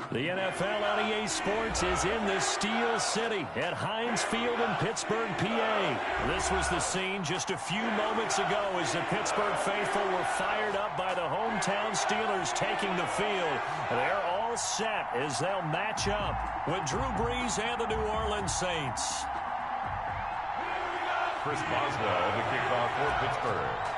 The NFL on EA Sports is in the Steel City at Heinz Field in Pittsburgh, PA. This was the scene just a few moments ago as the Pittsburgh faithful were fired up by the hometown Steelers taking the field. They're all set as they'll match up with Drew Brees and the New Orleans Saints. Chris Boswell, the kickoff for Pittsburgh.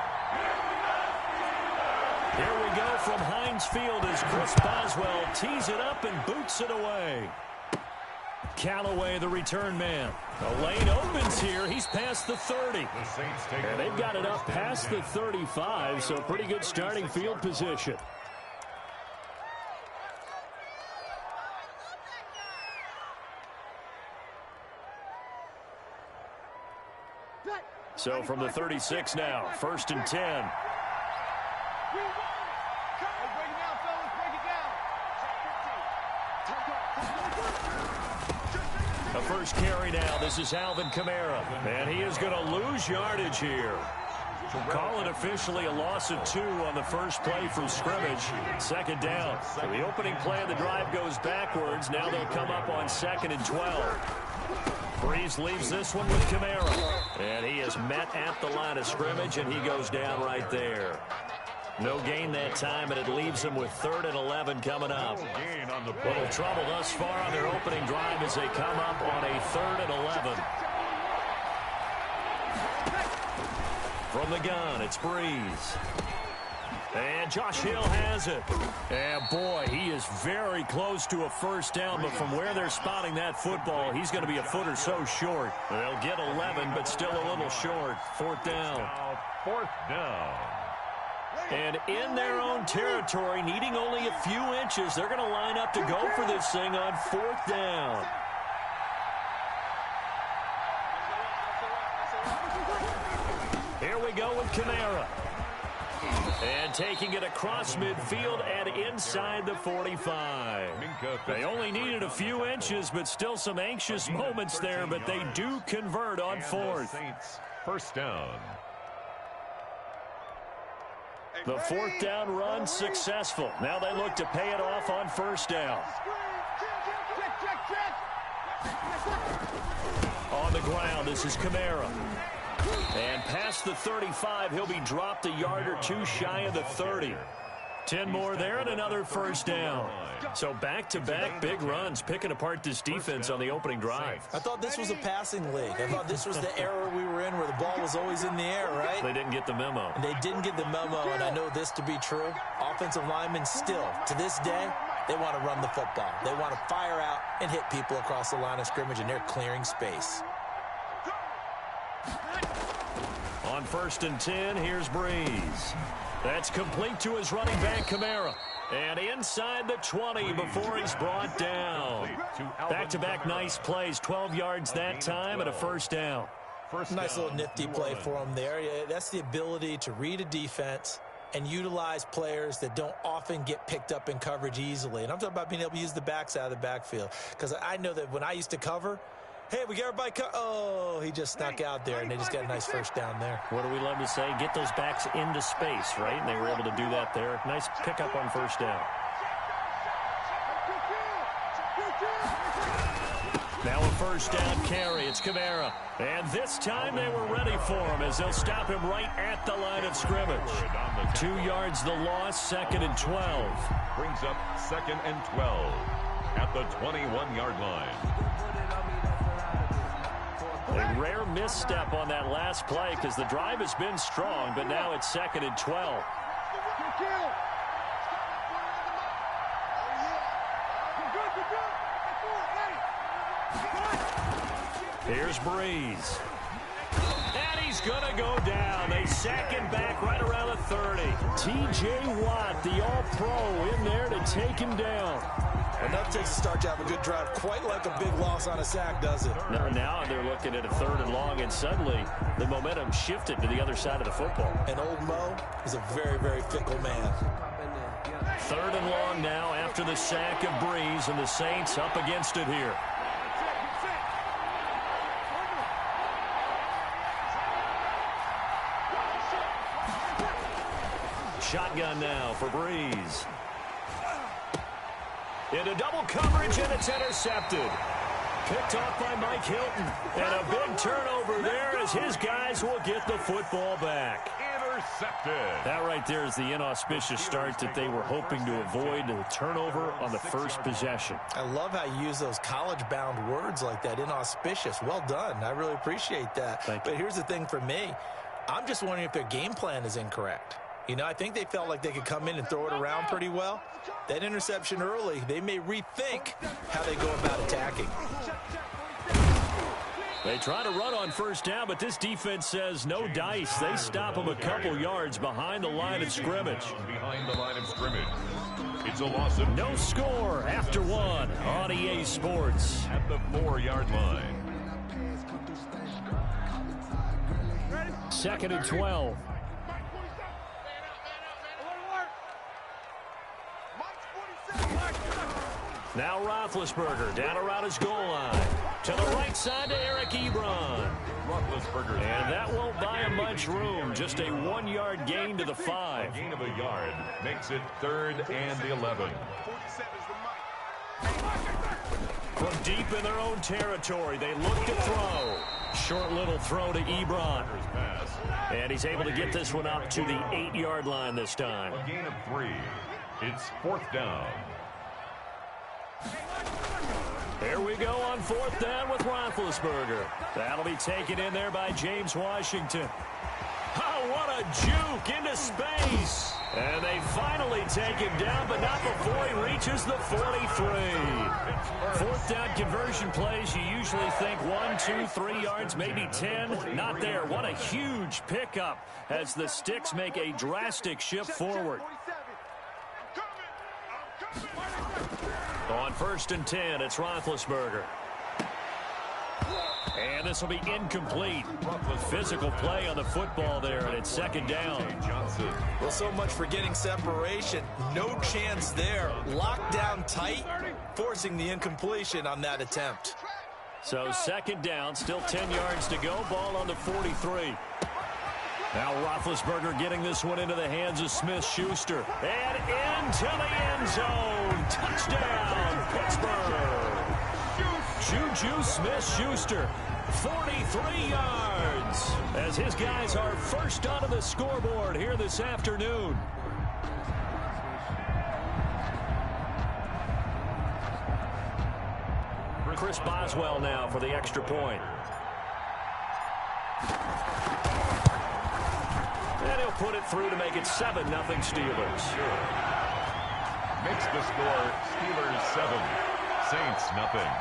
Here we go from Heinz Field as Chris Boswell tees it up and boots it away. Callaway, the return man. The lane opens here. He's past the 30. And they've got it up past the 35, so pretty good starting field position. So from the 36 now, 1st and 10. The first carry now. This is Alvin Kamara. And he is going to lose yardage here. Call it officially a loss of 2 on the first play from scrimmage. 2nd down. So the opening play of the drive goes backwards. Now they'll come up on 2nd and 12. Brees leaves this one with Kamara. And he is met at the line of scrimmage, and he goes down right there. No gain that time, and it leaves them with 3rd and 11 coming up. Little trouble thus far on their opening drive as they come up on a 3rd and 11. From the gun, it's Brees. And Josh Hill has it. And boy, he is very close to a first down, but from where they're spotting that football, he's going to be a foot or so short. They'll get 11, but still a little short. 4th down. 4th down. And in their own territory, needing only a few inches, they're going to line up to go for this thing on 4th down. Here we go with Kamara. And taking it across midfield and inside the 45. They only needed a few inches, but still some anxious moments there, but they do convert on 4th. 1st down. The 4th down run successful. Now they look to pay it off on 1st down. On the ground, this is Kamara. And past the 35, he'll be dropped a yard or 2 shy of the 30. 10 more there and another 1st down. So back-to-back big runs, picking apart this defense on the opening drive. I thought this was a passing league. I thought this was the era we were in where the ball was always in the air, right? They didn't get the memo. And they didn't get the memo, and I know this to be true. Offensive linemen still, to this day, they want to run the football. They want to fire out and hit people across the line of scrimmage, and they're clearing space. On 1st and 10, here's Brees. That's complete to his running back, Kamara. And inside the 20 before he's brought down. Back-to-back nice plays, 12 yards that time and a 1st down. Nice little nifty play for him there. Yeah, that's the ability to read a defense and utilize players that don't often get picked up in coverage easily. And I'm talking about being able to use the backside of the backfield. Because I know that when I used to cover, hey, we got everybody oh, he just snuck out there, and they just got a nice 1st down there. What do we love to say? Get those backs into space, right? And they were able to do that there. Nice pickup on 1st down. Now a 1st down carry. It's Kamara. And this time they were ready for him as they'll stop him right at the line of scrimmage. 2 yards the loss, 2nd and 12. Brings up 2nd and 12 at the 21-yard line. A rare misstep on that last play because the drive has been strong, but now it's 2nd and 12. Here's Brees. And he's going to go down. They sack him back right around the 30. T.J. Watt, the all-pro, in there to take him down. Enough takes to start to have a good drive, quite like a big loss on a sack, does it? No, now they're looking at a 3rd and long, and suddenly the momentum shifted to the other side of the football. And old Mo is a very, very fickle man. 3rd and long now after the sack of Brees, and the Saints up against it here. Shotgun now for Brees. Into double coverage, and it's intercepted. Picked off by Mike Hilton. And a big turnover there as his guys will get the football back. Intercepted. That right there is the inauspicious start that they were hoping to avoid, the turnover on the first possession. I love how you use those college-bound words like that, inauspicious. Well done. I really appreciate that. But here's the thing for me. I'm just wondering if their game plan is incorrect. You know, I think they felt like they could come in and throw it around pretty well. That interception early, they may rethink how they go about attacking. They try to run on first down, but this defense says no dice. They stop them a couple yards behind the line of scrimmage. Behind the line of scrimmage. It's a loss of no score after one on EA Sports. At the 4-yard line. 2nd and 12. Now Roethlisberger down around his goal line. To the right side to Eric Ebron. Roethlisberger. And that won't buy him much room. Just a 1-yard gain to the 5. A gain of a yard makes it 3rd and 11. From deep in their own territory, they look to throw. Short little throw to Ebron. And he's able to get this one up to the 8-yard line this time. A gain of 3. It's 4th down. Here we go on 4th down with Roethlisberger. That'll be taken in there by James Washington. Oh, what a juke into space. And they finally take him down, but not before he reaches the 43. 4th down conversion plays, you usually think 1, 2, 3 yards, maybe 10. Not there. What a huge pickup as the Sticks make a drastic shift forward. On 1st and 10, it's Roethlisberger. And this will be incomplete. Physical play on the football there, and it's 2nd down. Well, so much for getting separation. No chance there. Locked down tight, forcing the incompletion on that attempt. So 2nd down, still 10 yards to go. Ball on the 43. Now Roethlisberger getting this one into the hands of Smith-Schuster. And into the end zone. Touchdown, Pittsburgh. Juju Smith-Schuster, 43 yards. As his guys are first onto the scoreboard here this afternoon. Chris Boswell now for the extra point. And he'll put it through to make it 7-0 Steelers. Makes the score Steelers 7, Saints nothing.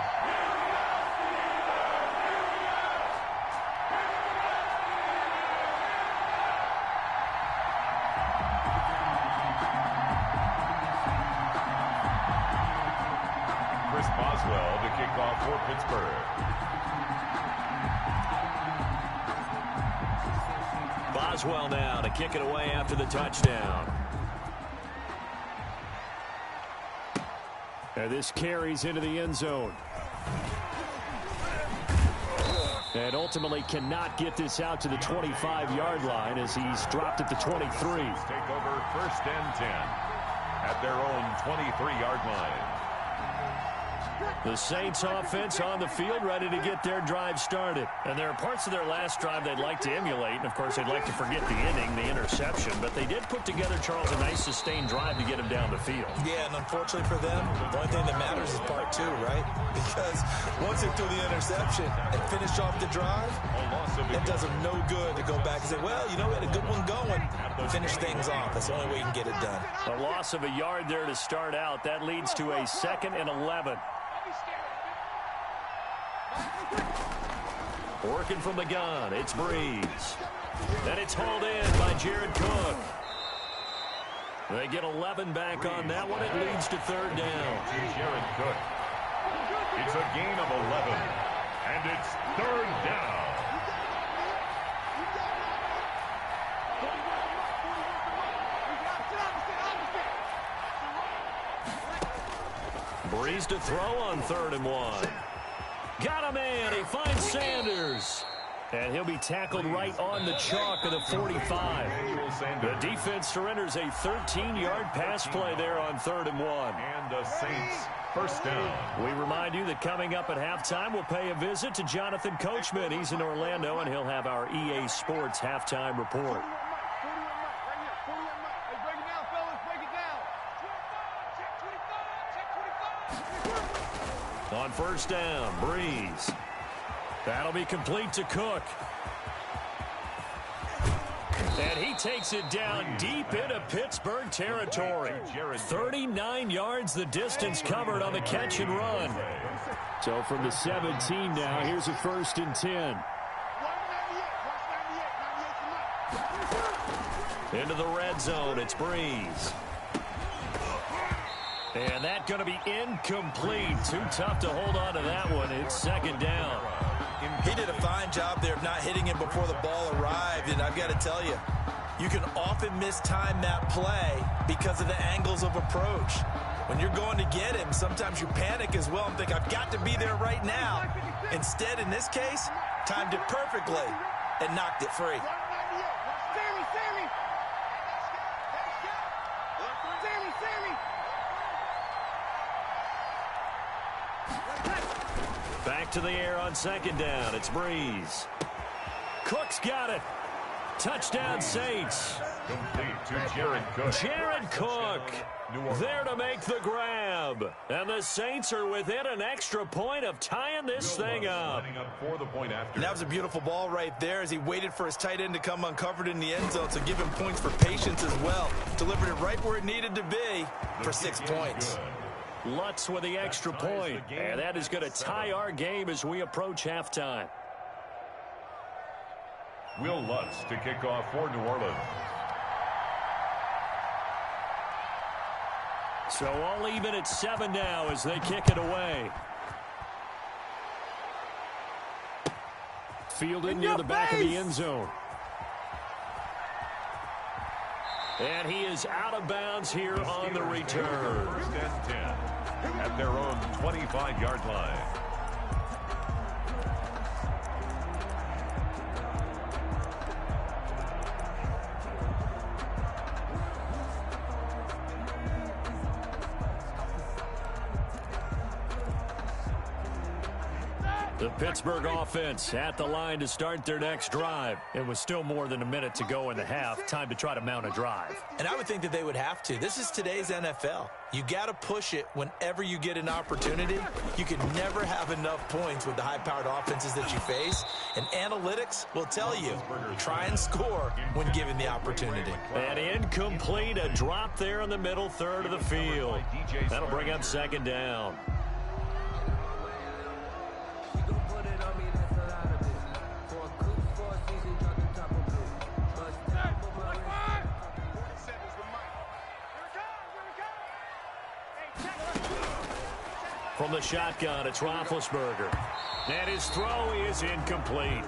Chris Boswell to kick off for Pittsburgh. Boswell now to kick it away after the touchdown. And this carries into the end zone. And ultimately cannot get this out to the 25-yard line as he's dropped at the 23. Take over 1st and 10 at their own 23-yard line. The Saints offense on the field, ready to get their drive started. And there are parts of their last drive they'd like to emulate. And, of course, they'd like to forget the inning, the interception. But they did put together, Charles, a nice sustained drive to get him down the field. Yeah, and unfortunately for them, the only thing that matters is part 2, right? Because once they threw the interception and finished off the drive, it does them no good to go back and say, well, you know, we had a good one going. Finish things off. That's the only way you can get it done. A loss of a yard there to start out. That leads to a 2nd and 11. Working from the gun, it's Breeze. And it's hauled in by Jared Cook. They get 11 back on that one. It leads to 3rd down. Jared Cook. It's a gain of 11. And it's 3rd down. Breeze to throw on 3rd and 1. Got a man. He finds Sanders. And he'll be tackled right on the chalk of the 45. The defense surrenders a 13-yard pass play there on 3rd and 1. And the Saints First down. We remind you that coming up at halftime, we'll pay a visit to Jonathan Coachman. He's in Orlando, and he'll have our EA Sports halftime report. On first down, Breeze. That'll be complete to Cook. And he takes it down deep into Pittsburgh territory. 39 yards the distance covered on the catch and run. So from the 17 now, here's a 1st and 10. Into the red zone, it's Breeze. And that's going to be incomplete. Too tough to hold on to that one. It's 2nd down. He did a fine job there of not hitting him before the ball arrived, and I've got to tell you, you can often mistime that play because of the angles of approach. When you're going to get him, sometimes you panic as well and think, I've got to be there right now. Instead, in this case, timed it perfectly and knocked it free. Back to the air on 2nd down. It's Breeze. Cook's got it. Touchdown, Saints. Complete to Jared Cook. Jared Cook there to make the grab. And the Saints are within an extra point of tying this thing up. And that was a beautiful ball right there as he waited for his tight end to come uncovered in the end zone. So give him points for patience as well. Delivered it right where it needed to be for 6 points. Lutz with the extra point. And that is going to tie our game as we approach halftime. Will Lutz to kick off for New Orleans. So all even at 7 now as they kick it away. Fielded near the back of the end zone. And he is out of bounds here on the return. 1st and 10 at their own 25-yard line. The Pittsburgh offense at the line to start their next drive. It was still more than a minute to go in the half. Time to try to mount a drive. And I would think that they would have to. This is today's NFL. You got to push it whenever you get an opportunity. You can never have enough points with the high-powered offenses that you face. And analytics will tell you, try and score when given the opportunity. And incomplete, a drop there in the middle third of the field. That'll bring up 2nd down. From the shotgun, it's Roethlisberger. And his throw is incomplete.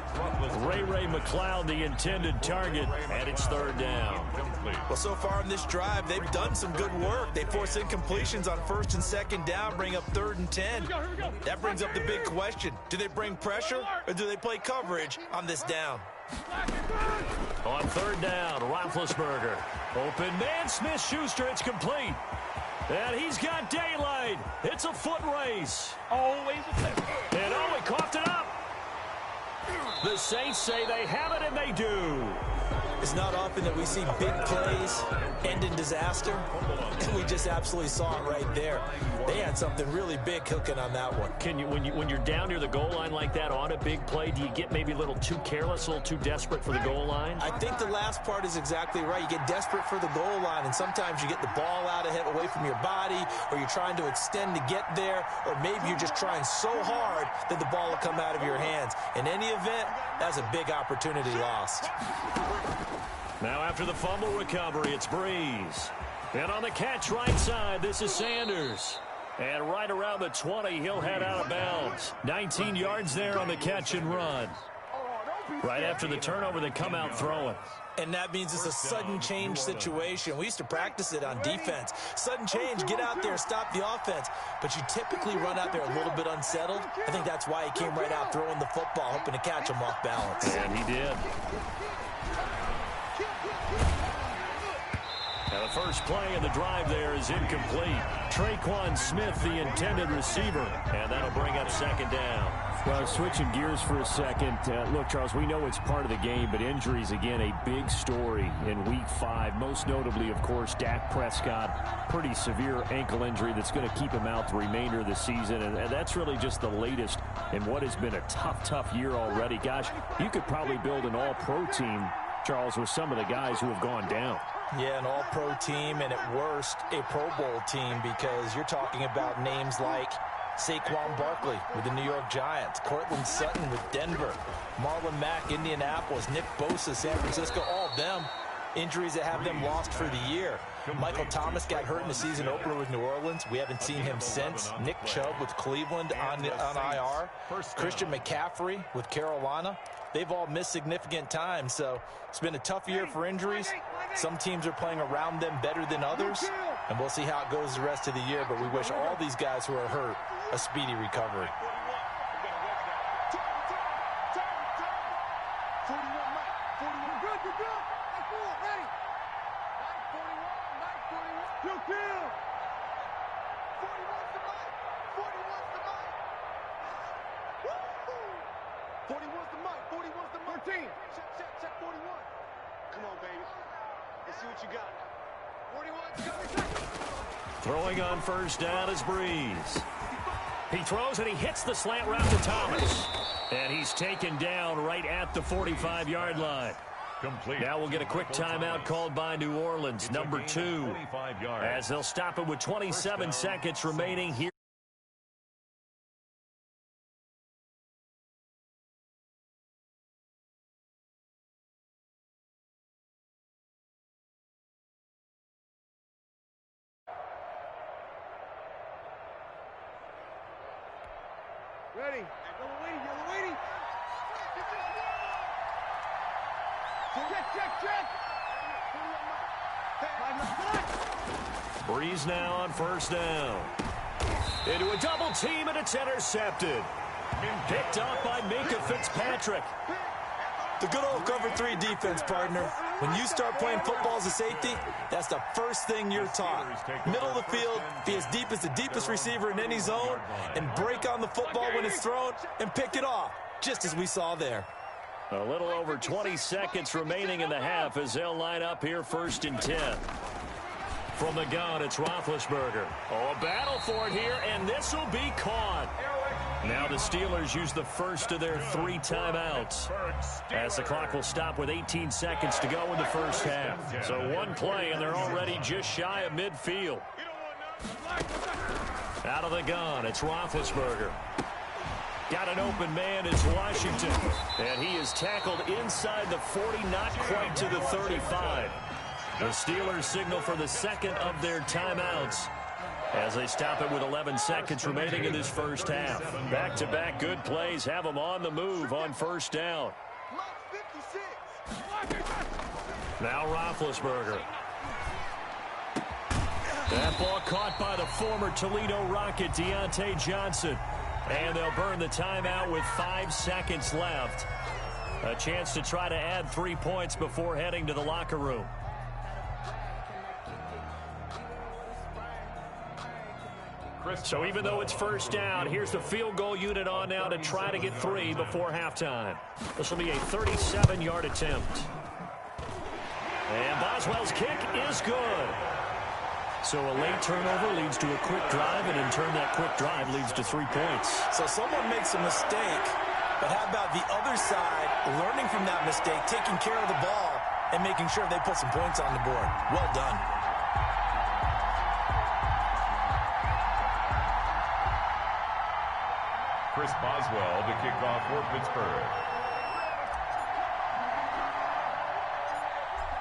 Ray McLeod, the intended target, and it's 3rd down. Well, so far in this drive, they've done some good work. They force incompletions on 1st and 2nd down, bring up 3rd and 10. That brings up the big question. Do they bring pressure, or do they play coverage on this down? On 3rd down, Roethlisberger. Open man, Smith-Schuster, it's complete. And he's got daylight. It's a foot race. Always a flip. And he coughed it up. The Saints say they have it, and they do. It's not often that we see big plays end in disaster, and we just absolutely saw it right there. They had something really big cooking on that one. Can you, when you're down near the goal line like that on a big play, do you get maybe a little too careless, a little too desperate for the goal line? I think the last part is exactly right. You get desperate for the goal line, and sometimes you get the ball out ahead, away from your body, or you're trying to extend to get there, or maybe you're just trying so hard that the ball will come out of your hands. In any event, that's a big opportunity lost. Now after the fumble recovery, it's Breeze. And on the catch right side, this is Sanders. And right around the 20, he'll head out of bounds. 19 yards there on the catch and run. Right after the turnover, they come out throwing. And that means it's a sudden change situation. We used to practice it on defense. Sudden change, get out there, stop the offense. But you typically run out there a little bit unsettled. I think that's why he came right out throwing the football, hoping to catch him off balance. And he did. Now the first play of the drive there is incomplete. Traquan Smith, the intended receiver, and that'll bring up second down. Well, switching gears for a second. Look, Charles, we know it's part of the game, but injuries, again, a big story in Week 5. Most notably, of course, Dak Prescott. Pretty severe ankle injury that's going to keep him out the remainder of the season, and that's really just the latest in what has been a tough year already. Gosh, you could probably build an all-pro team, Charles, with some of the guys who have gone down. Yeah, an all-pro team, and at worst, a Pro Bowl team, because you're talking about names like Saquon Barkley with the New York Giants, Cortland Sutton with Denver, Marlon Mack, Indianapolis, Nick Bosa, San Francisco, all of them injuries that have them lost for the year. Michael Thomas got hurt in the season opener with New Orleans. We haven't seen him since. Nick Chubb with Cleveland on IR. Christian McCaffrey with Carolina. They've all missed significant time, so it's been a tough year for injuries. Some teams are playing around them better than others, and we'll see how it goes the rest of the year, but we wish all these guys who are hurt a speedy recovery. Throwing on first down is Breeze. He throws and he hits the slant route to Thomas. And he's taken down right at the 45-yard line. Complete. Now we'll get a quick timeout called by New Orleans, number 2, as they'll stop it with 27 seconds remaining here. Ready. Yellow waiting. Check. Breeze now on first down. Into a double team, and it's intercepted. Picked up by Minkah Fitzpatrick. The good old cover 3 defense, partner. When you start playing football as a safety, that's the first thing you're taught. Middle of the field, be as deep as the deepest receiver in any zone, and break on the football when it's thrown and pick it off, just as we saw there. A little over 20 seconds remaining in the half as they'll line up here first and 10. From the gun, it's Roethlisberger. Oh, a battle for it here, and this will be caught. Now the Steelers use the first of their 3 timeouts, as the clock will stop with 18 seconds to go in the first half. So one play, and they're already just shy of midfield. Out of the gun, it's Roethlisberger. Got an open man is Washington, and he is tackled inside the 40, not quite to the 35. The Steelers signal for the second of their timeouts as they stop it with 11 seconds remaining in this first half. Back-to-back good plays have them on the move on first down. Now Roethlisberger. That ball caught by the former Toledo Rocket, Deontay Johnson. And they'll burn the timeout with 5 seconds left. A chance to try to add 3 points before heading to the locker room. So even though it's first down, here's the field goal unit on now to try to get 3 before halftime. This will be a 37-yard attempt. And Boswell's kick is good. So a late turnover leads to a quick drive, and in turn that quick drive leads to 3 points. So someone makes a mistake, but how about the other side learning from that mistake, taking care of the ball, and making sure they put some points on the board? Well done. Chris Boswell to kick off for Pittsburgh.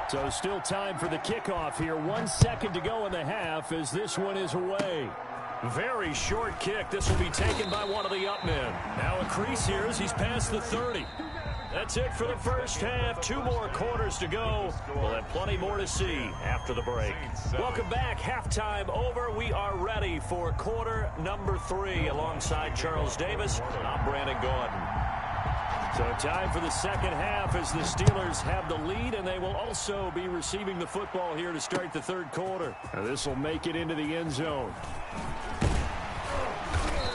So still time for the kickoff here. 1 second to go in the half as this one is away. Very short kick. This will be taken by one of the up men. Now a crease here as he's past the 30. That's it for the first half. 2 more quarters to go. We'll have plenty more to see after the break. Welcome back. Halftime over. We are ready for quarter number 3. Alongside Charles Davis, I'm Brandon Gordon. So time for the second half as the Steelers have the lead, and they will also be receiving the football here to start the third quarter. Now this will make it into the end zone.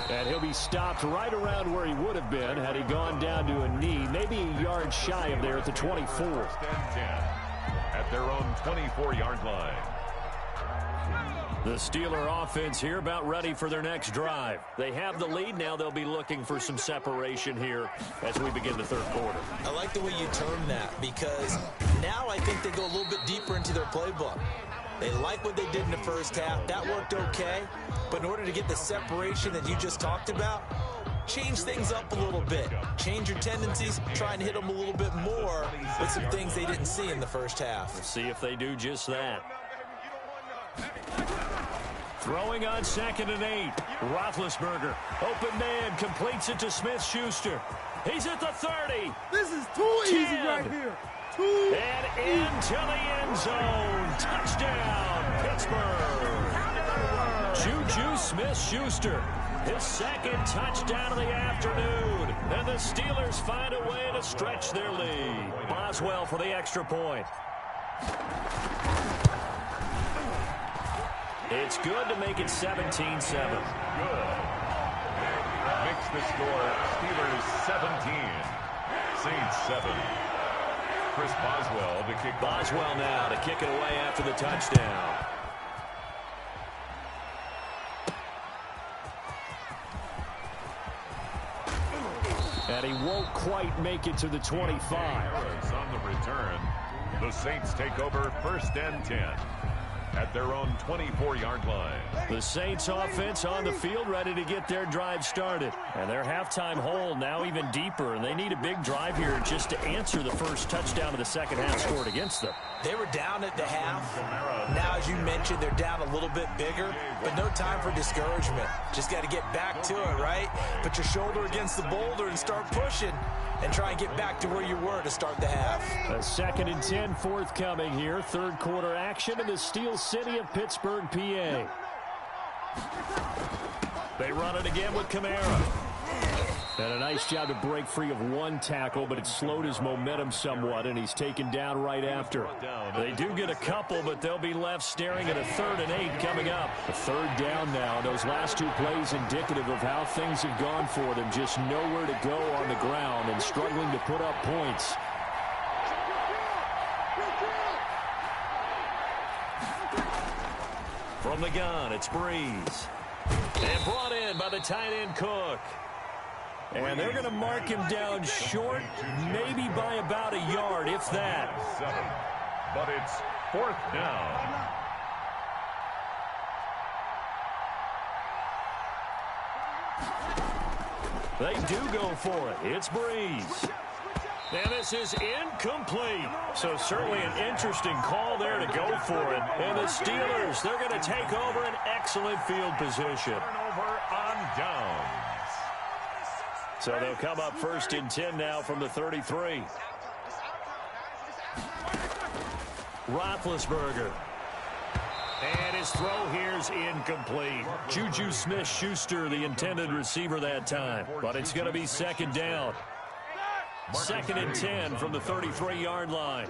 And he'll be stopped right around where he would have been had he gone down to a knee, maybe a yard shy of there at the 24. First and 10 at their own 24-yard line. The Steeler offense here about ready for their next drive. They have the lead. Now they'll be looking for some separation here as we begin the third quarter. I like the way you term that because now I think they go a little bit deeper into their playbook. They like what they did in the first half. That worked okay. But in order to get the separation that you just talked about, change things up a little bit. Change your tendencies. Try and hit them a little bit more with some things they didn't see in the first half. We'll see if they do just that. Throwing on 2nd and 8. Roethlisberger. Open man. Completes it to Smith-Schuster. He's at the 30. This is too easy right here. And into the end zone. Touchdown, Pittsburgh. Juju Smith-Schuster. His second touchdown of the afternoon. And the Steelers find a way to stretch their lead. Boswell for the extra point. It's good to make it 17-7. Good. Makes the score Steelers 17. Saints 7. Chris Boswell to kick. Boswell now to kick it away after the touchdown. And he won't quite make it to the 25. On the return, the Saints take over 1st and 10 at their own 24-yard line. The Saints offense on the field ready to get their drive started. And their halftime hole now even deeper, and they need a big drive here just to answer the first touchdown of the second half scored against them. They were down at the half. Now, as you mentioned, they're down a little bit bigger, but no time for discouragement. Just got to get back to it, right? Put your shoulder against the boulder and start pushing and try and get back to where you were to start the half. A 2nd and 10 forthcoming here. Third quarter action in the Steel City of Pittsburgh, PA. They run it again with Kamara. And a nice job to break free of one tackle, but it slowed his momentum somewhat, and he's taken down right after. They do get a couple, but they'll be left staring at a 3rd and 8 coming up. A third down now. Those last two plays indicative of how things have gone for them. Just nowhere to go on the ground and struggling to put up points. From the gun, it's Breeze. And brought in by the tight end Cook. And they're going to mark him down short, maybe by about a yard, if that. 7, but it's 4th down. They do go for it. It's Breeze. And this is incomplete. So certainly an interesting call there to go for it. And the Steelers, they're going to take over an excellent field position. Turnover on downs. So they'll come up 1st and 10 now from the 33. Roethlisberger. And his throw here's incomplete. Juju Smith-Schuster, the intended receiver that time. But it's going to be 2nd down. 2nd and 10 from the 33-yard line.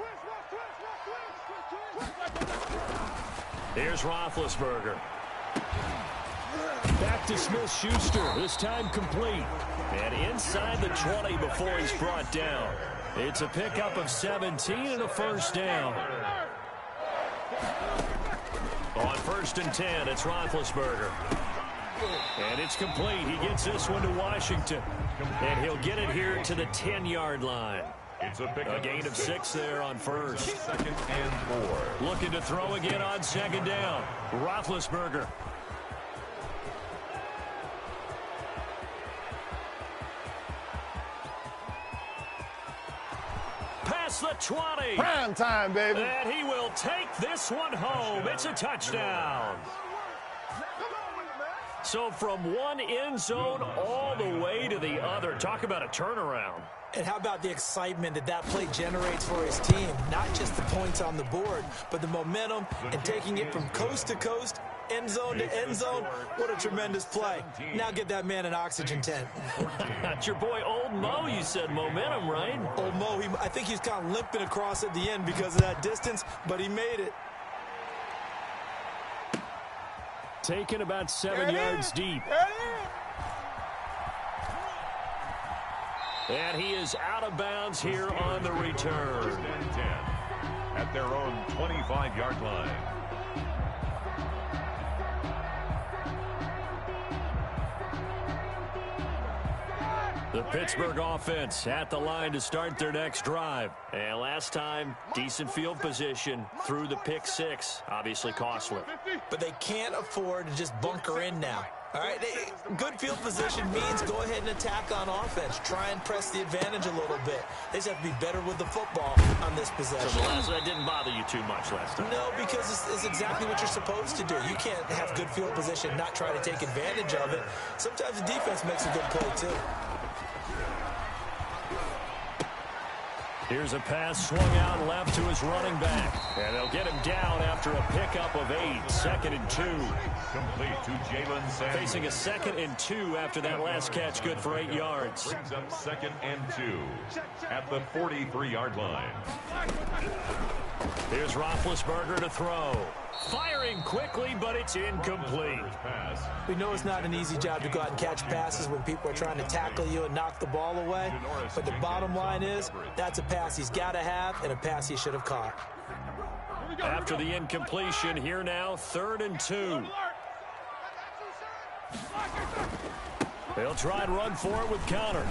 Here's Roethlisberger. Back to Smith-Schuster, this time complete. And inside the 20 before he's brought down. It's a pickup of 17 and a 1st down. On 1st and 10, it's Roethlisberger. And it's complete. He gets this one to Washington. And he'll get it here to the 10-yard line. It's a gain of 6 there on 1st. 2nd and 4. Looking to throw again on 2nd down. Roethlisberger. Past the 20. Prime time, baby. And he will take this one home. It's a touchdown. So from one end zone all the way to the other. Talk about a turnaround. And how about the excitement that play generates for his team? Not just the points on the board, but the momentum and taking it from coast to coast end zone to end zone. What a tremendous play. Now get that man an oxygen tent. That's your boy Old Mo, you said. Momentum, right? Old Mo, I think he's kind of limping across at the end because of that distance, but he made it. Taken about 7 yards deep. And he is out of bounds here on the return. 1st and 10 at their own 25-yard line. The Pittsburgh offense at the line to start their next drive. And last time, decent field position through the pick six. Obviously costly. But they can't afford to just bunker in now. All right, good field position means go ahead and attack on offense. Try and press the advantage a little bit. They just have to be better with the football on this possession. So that didn't bother you too much last time? No, because it's exactly what you're supposed to do. You can't have good field position, not try to take advantage of it. Sometimes the defense makes a good play, too. Here's a pass swung out left to his running back. And they'll get him down after a pickup of 8. 2nd and 2. Complete to Jalen Sanders. Facing a 2nd and 2 after that last catch, good for 8 yards. Brings up 2nd and 2 at the 43-yard line. Here's Roethlisberger to throw. Firing quickly, but it's incomplete. We know it's not an easy job to go out and catch passes when people are trying to tackle you and knock the ball away. But the bottom line is, that's a pass he's got to have and a pass he should have caught. After the incompletion, here now, 3rd and 2. They'll try and run for it with Connor.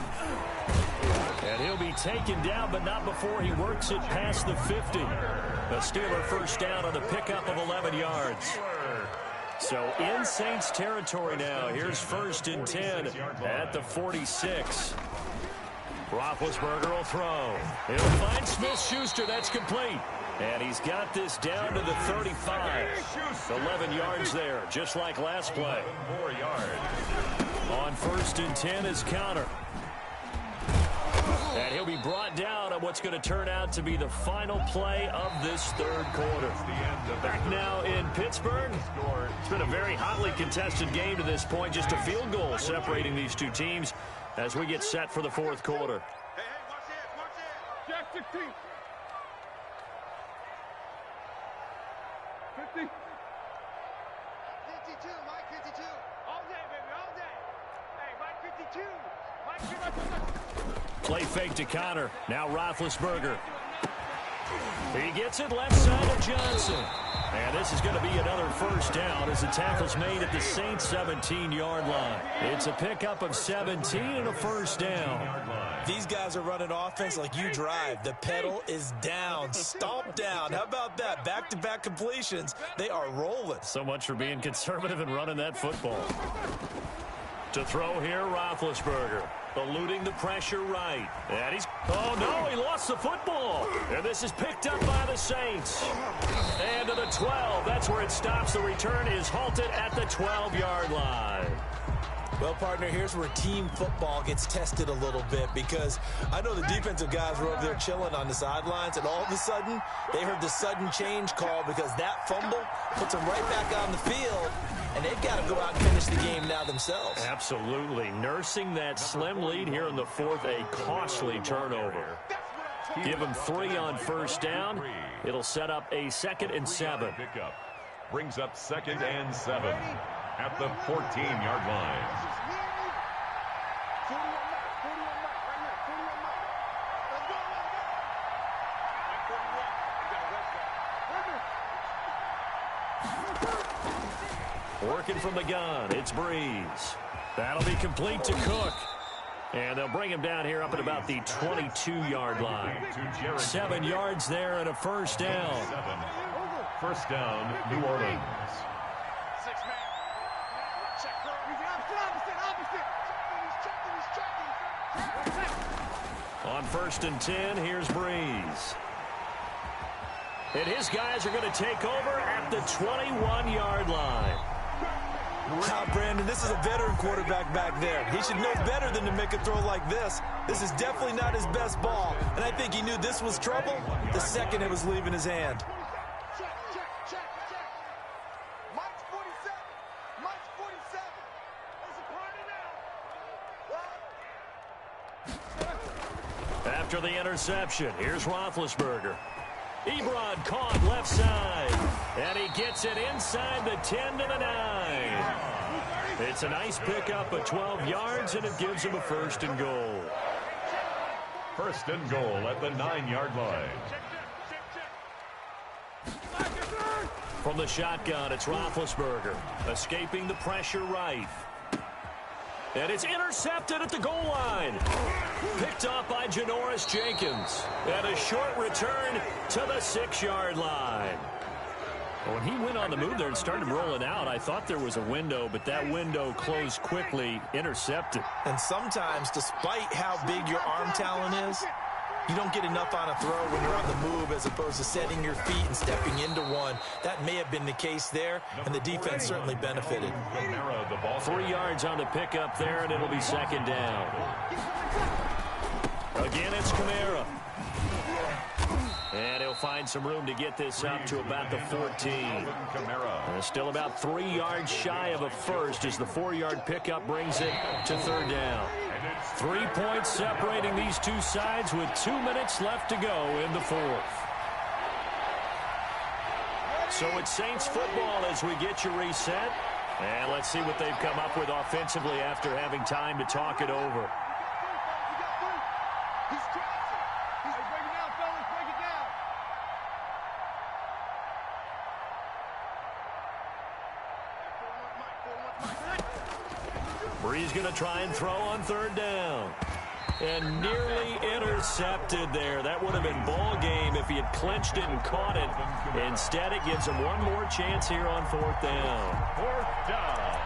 And he'll be taken down, but not before he works it past the 50. A Steeler first down on the pickup of 11 yards. So in Saints territory now. Here's 1st and 10 at the 46. Roethlisberger will throw. He'll find Smith-Schuster. That's complete. And he's got this down to the 35. 11 yards there, just like last play. 4 yards. On 1st and 10 is Connor. And he'll be brought down on what's going to turn out to be the final play of this 3rd quarter. Back now in Pittsburgh. It's been a very hotly contested game to this point. Just a field goal separating these two teams as we get set for the 4th quarter. Hey, watch it. Jack 16. 50. 52, Mike 52. All day, baby, all day. Hey, Mike 52. Mike 52. Play fake to Connor. Now Roethlisberger. He gets it left side to Johnson. And this is going to be another first down as the tackle's made at the Saints 17-yard line. It's a pickup of 17 and a first down. These guys are running offense like you drive. The pedal is down, stomped down. How about that? Back-to-back completions. They are rolling. So much for being conservative and running that football. To throw here, Roethlisberger. Eluding the pressure right. And he's... Oh, no, he lost the football. And this is picked up by the Saints. And to the 12. That's where it stops. The return is halted at the 12-yard line. Well, partner, here's where team football gets tested a little bit because I know the defensive guys were over there chilling on the sidelines, and all of a sudden, they heard the sudden change call because that fumble puts them right back on the field, and they've got to go out and finish the game now themselves. Absolutely. Nursing that slim lead here in the 4th, a costly turnover. Give them 3 on first down. It'll set up a 2nd and 7. Pickup brings up 2nd and 7 at the 14-yard line. Working from the gun, it's Breeze. That'll be complete to Cook. And they'll bring him down here up at about the 22-yard line. 7 yards there and a first down. First down, New Orleans. On 1st and 10, here's Breeze. And his guys are going to take over at the 21-yard line. Wow, Brandon, this is a veteran quarterback back there. He should know better than to make a throw like this. This is definitely not his best ball, and I think he knew this was trouble the second it was leaving his hand. Mike's 47. After the interception, here's Roethlisberger. Ebron caught left side, and he gets it inside the 10 to the 9. It's a nice pickup of 12 yards, and it gives him a 1st and goal. 1st and goal at the 9-yard line. From the shotgun, it's Roethlisberger, escaping the pressure right. And it's intercepted at the goal line. Picked off by Janoris Jenkins. And a short return to the 6-yard line. When he went on the move there and started rolling out, I thought there was a window, but that window closed quickly, intercepted. And sometimes, despite how big your arm talent is, you don't get enough on a throw when you're on the move as opposed to setting your feet and stepping into one. That may have been the case there, and the defense certainly benefited. 3 yards on the pickup there, and it'll be 2nd down. Again, it's Kamara. And he'll find some room to get this up to about the 14. And still about 3 yards shy of a first as the 4-yard pickup brings it to 3rd down. 3 points separating these two sides with 2 minutes left to go in the 4th. So it's Saints football as we get you reset. And let's see what they've come up with offensively after having time to talk it over. Brees going to try and throw on 3rd down. And nearly intercepted there. That would have been ball game if he had clinched it and caught it. Instead, it gives him one more chance here on 4th down. 4th down.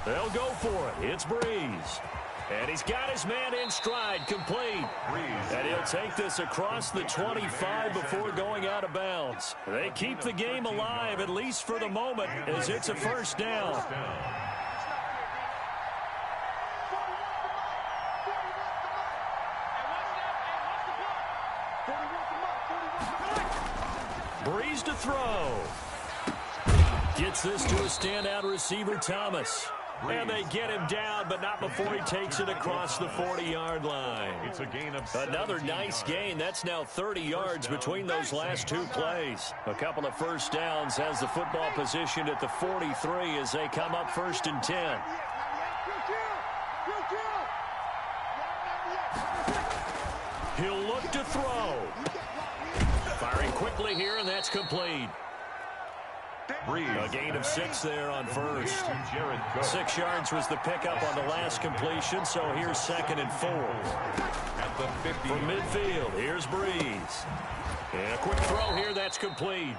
They'll go for it. It's Brees. And he's got his man in stride, complete. And he'll take this across the 25 before going out of bounds. They keep the game alive, at least for the moment, as it's a 1st down. Brees to throw. Gets this to a standout receiver, Thomas. And they get him down, but not before he takes it across the 40-yard line. It's a gain of Another nice gain. That's now 30 yards between those last 2 plays. A couple of 1st downs has the football positioned at the 43 as they come up 1st and 10. He'll look to throw. Firing quickly here, and that's complete. A gain of 6 there on 1st. 6 yards was the pickup on the last completion, so here's 2nd and 4. At the 50. From midfield, here's Brees. And a quick throw here, that's complete.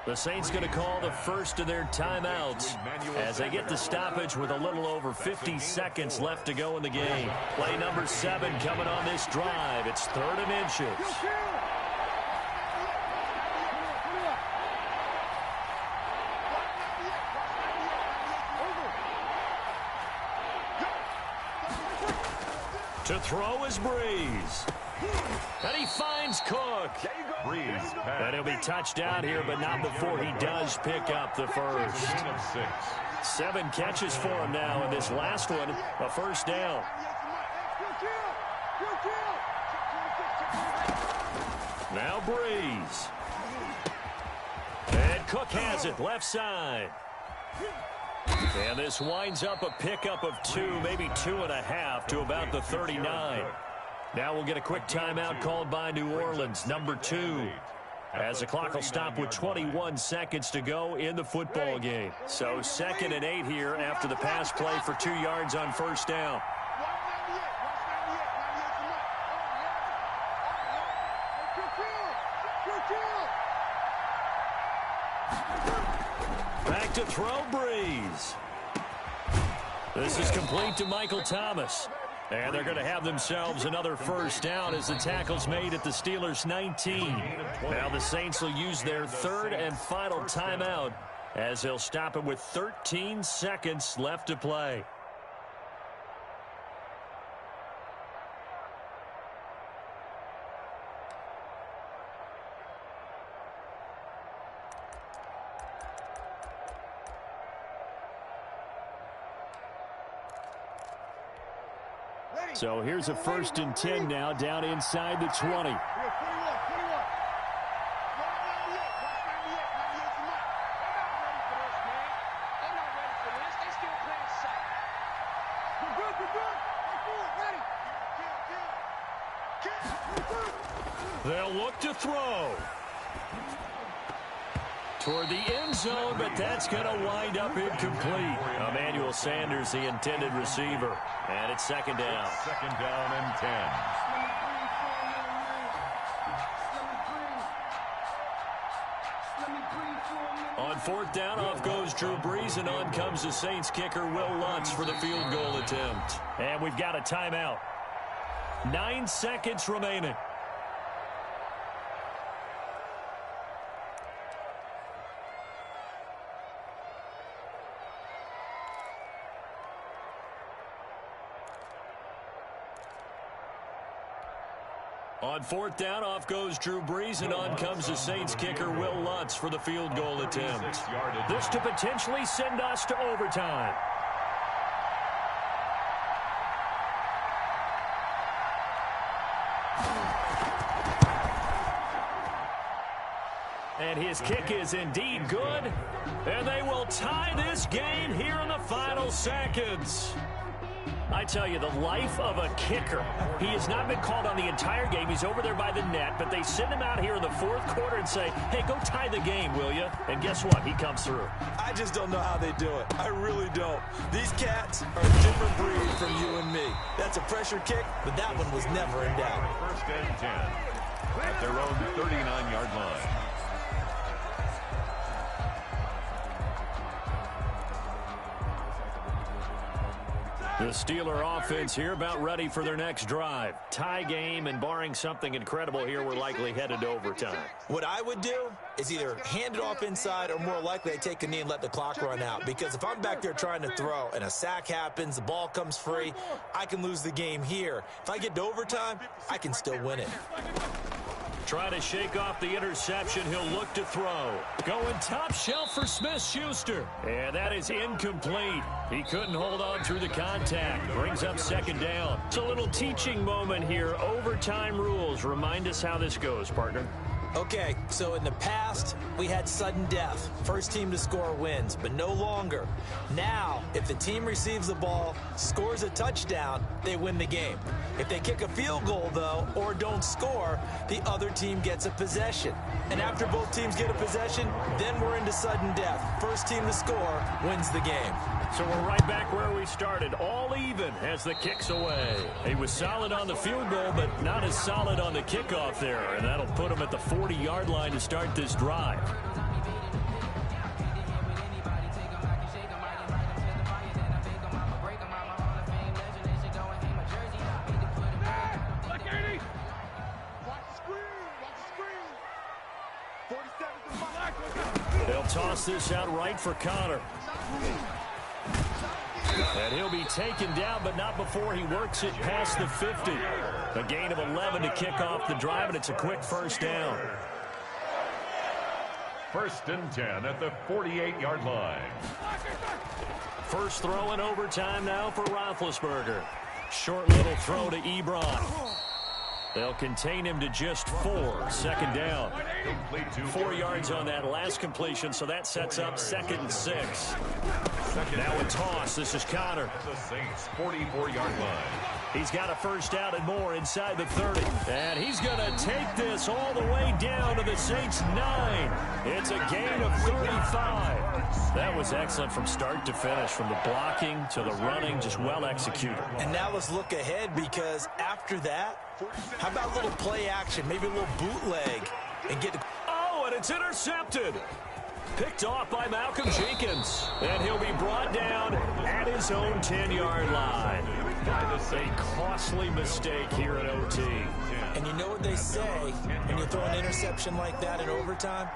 The Saints going to call the first of their timeouts as they get the stoppage with a little over 50 seconds left to go in the game. Play number 7 coming on this drive. It's 3rd and inches. To throw is Brees. And he finds Cook. Brees. And he'll be touched out here, but not before he does pick up the first. 7 catches for him now, and this last one, a 1st down. Now Brees. And Cook has it, left side. And this winds up a pickup of 2, maybe 2.5 to about the 39. Now we'll get a quick timeout called by New Orleans, number 2. As the clock will stop with 21 seconds to go in the football game. So 2nd and 8 here after the pass play for 2 yards on 1st down. Back to throw, Brees. This is complete to Michael Thomas. And they're going to have themselves another 1st down as the tackle's made at the Steelers' 19. Now the Saints will use their 3rd and final timeout as they'll stop it with 13 seconds left to play. So here's a 1st and 10 now, down inside the 20. They'll look to throw toward the end zone, but that's going to wind up incomplete. Emmanuel Sanders, the intended receiver. And it's 2nd down. It's 2nd down and 10. On 4th down, off goes Drew Brees, and on comes the Saints kicker, Will Lutz, for the field goal attempt. And we've got a timeout. 9 seconds remaining. On 4th down, off goes Drew Brees, and on comes the Saints kicker, Will Lutz, for the field goal attempt. This to potentially send us to overtime. And his kick is indeed good. And they will tie this game here in the final seconds. I tell you, the life of a kicker. He has not been called on the entire game. He's over there by the net, but they send him out here in the 4th quarter and say, hey, go tie the game, will you? And guess what? He comes through. I just don't know how they do it. I really don't. These cats are a different breed from you and me. That's a pressure kick, but that one was never in doubt. 1st and 10 at their own 39-yard line. The Steeler offense here about ready for their next drive. Tie game, and barring something incredible here, we're likely headed to overtime. What I would do is either hand it off inside, or more likely I take a knee and let the clock run out. Because if I'm back there trying to throw and a sack happens, the ball comes free, I can lose the game here. If I get to overtime, I can still win it. Try to shake off the interception. He'll look to throw. Going top shelf for Smith-Schuster. And that is incomplete. He couldn't hold on through the contact. Brings up 2nd down. It's a little teaching moment here. Overtime rules. Remind us how this goes, partner. Okay, so in the past, we had sudden death. First team to score wins, but no longer. Now, if the team receives the ball, scores a touchdown, they win the game. If they kick a field goal, though, or don't score, the other team gets a possession. And after both teams get a possession, then we're into sudden death. First team to score wins the game. So we're right back where we started, all even as the kick's away. He was solid on the field goal, but not as solid on the kickoff there, and that'll put him at the 40-yard line to start this drive. They'll toss this out right for Connor. And he'll be taken down, but not before he works it past the 50. A gain of 11 to kick off the drive, and it's a quick 1st down. 1st and 10 at the 48-yard line. First throw in overtime now for Roethlisberger. Short little throw to Ebron. They'll contain him to just 4. 2nd down. 4 yards on that last completion, so that sets up 2nd and 6. Now a toss. This is Connor. The Saints' 44-yard line. He's got a 1st down and more inside the 30. And he's going to take this all the way down to the Saints' 9. It's a gain of 35. That was excellent from start to finish, from the blocking to the running, just well executed. And now let's look ahead, because after that, how about a little play action, maybe a little bootleg, and get the... Oh, and it's intercepted. Picked off by Malcolm Jenkins. And he'll be brought down at his own 10-yard line. A costly mistake here at OT. And you know what they say, when you throw an interception like that in overtime,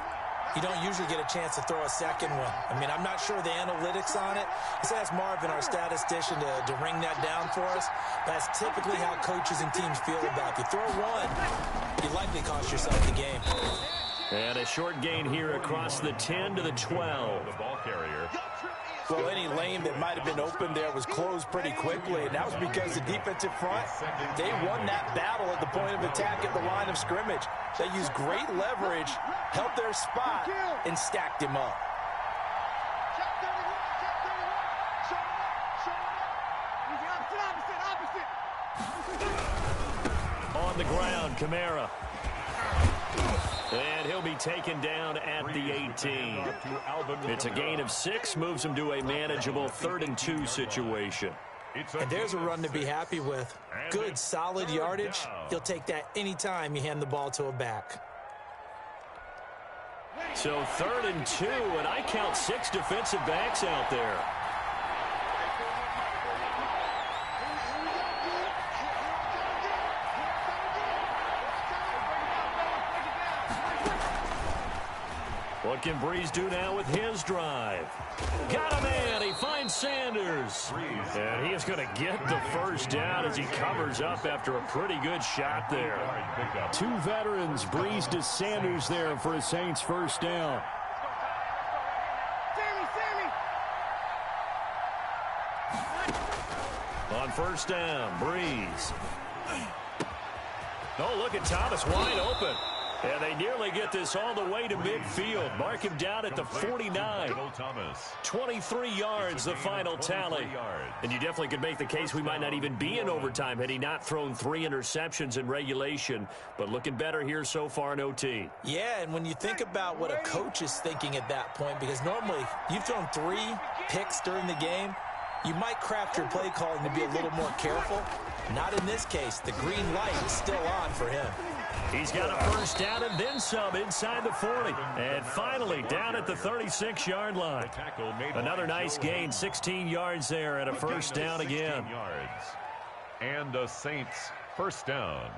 you don't usually get a chance to throw a second one. I mean, I'm not sure the analytics on it. Let's ask Marvin, our statistician, to ring that down for us. That's typically how coaches and teams feel about it. If you throw one, you likely cost yourself the game. And a short gain here across the 10 to the 12. The ball carrier. Well, any lane that might have been open there was closed pretty quickly, and that was because the defensive front, they won that battle at the point of attack at the line of scrimmage. They used great leverage, held their spot, and stacked him up. On the ground, Kamara. And he'll be taken down at the 18. It's a gain of 6, moves him to a manageable 3rd and 2 situation. And there's a run to be happy with. Good, solid yardage. He'll take that anytime you hand the ball to a back. So 3rd and 2, and I count 6 defensive backs out there. What can Breeze do now with his drive? Got a man. He finds Sanders. And he is going to get the first down as he covers up after a pretty good shot there. 2 veterans, Breeze to Sanders there for a Saints first down. On first down, Breeze. Oh, look at Thomas wide open. And they nearly get this all the way to midfield. Mark him down at the 49. 23 yards, the final tally. And you definitely could make the case we might not even be in overtime had he not thrown 3 interceptions in regulation. But looking better here so far in OT. Yeah, and when you think about what a coach is thinking at that point, because normally you've thrown 3 picks during the game, you might craft your play calling to be a little more careful. Not in this case. The green light is still on for him. He's got a first down and then some inside the 40. And finally down at the 36-yard line. Another nice gain, 16 yards there and a first down again. And the Saints first down.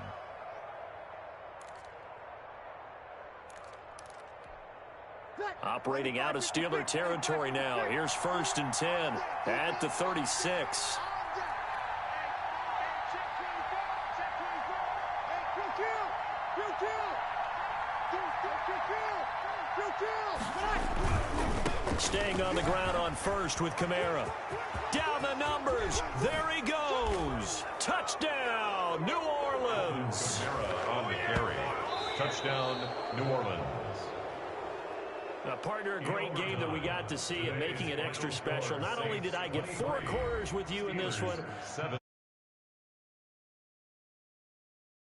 Operating out of Steeler territory now. Here's 1st and 10 at the 36. Staying on the ground on first with Kamara. Down the numbers. There he goes. Touchdown, New Orleans. Kamara on the carry. Touchdown, New Orleans. Partner, a great game that we got to see and making it extra special. Not only did I get 4 quarters with you in this one,